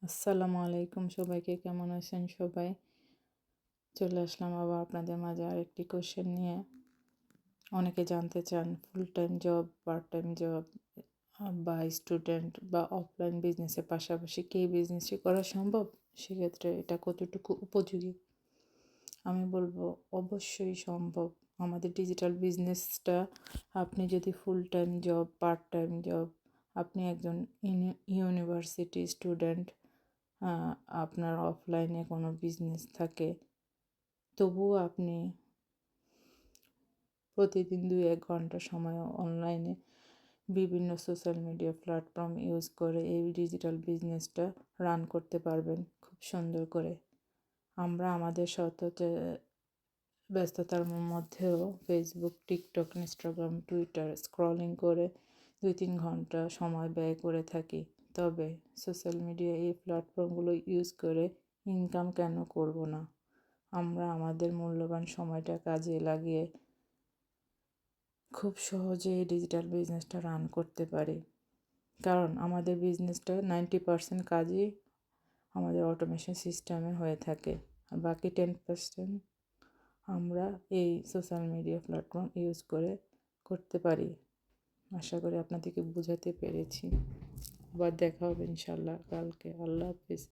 আসসালামু আলাইকুম, সবাইকে কেমন আছেন সবাই? চলে আসলাম আবার আপনাদের মাঝে আরেকটি কোশ্চেন নিয়ে। অনেকে জানতে চান full time job, part time job বা স্টুডেন্ট বা অফলাইন বিজনেসের পাশাপাশি কি বিজনেসই করা সম্ভব? সেক্ষেত্রে এটা কতটুকু উপযোগী? আমি বলবো অবশ্যই সম্ভব। আমাদের ডিজিটাল বিজনেসটা আপনি যদি full time job, part time job, আপনি একজন ইউনিভার্সিটি স্টুডেন্ট, আপনার অফলাইনে কোনো বিজনেস থাকে, তবুও আপনি প্রতিদিন ২-১ ঘন্টা সময় অনলাইনে বিভিন্ন সোশ্যাল মিডিয়া প্ল্যাটফর্ম ইউজ করে এই ডিজিটাল বিজনেসটা রান করতে পারবেন খুব সুন্দর করে। আমরা আমাদের ব্যস্ততার মধ্যেও Facebook, TikTok, Instagram, Twitter scrolling করে ২-৩ ঘন্টা সময় ব্যয় করে থাকি। তবে সোশ্যাল মিডিয়া এই প্ল্যাটফর্মগুলো ইউজ করে ইনকাম কেন করব না? আমরা আমাদের মূল্যবান সময়টা কাজে লাগিয়ে খুব সহজে এই ডিজিটাল বিজনেসটা রান করতে পারি। কারণ আমাদের বিজনেসটা 90% কাজই আমাদের অটোমেশন সিস্টেমে হয়ে থাকে। আর বাকি 10% আমরা এই সোশ্যাল মিডিয়া প্ল্যাটফর্ম ইউজ করে করতে পারি। আশা করি আপনাদেরকে বোঝাতে পেরেছি। আবার দেখা হবে ইনশাআল্লাহ কালকে। আল্লাহ হাফিজ।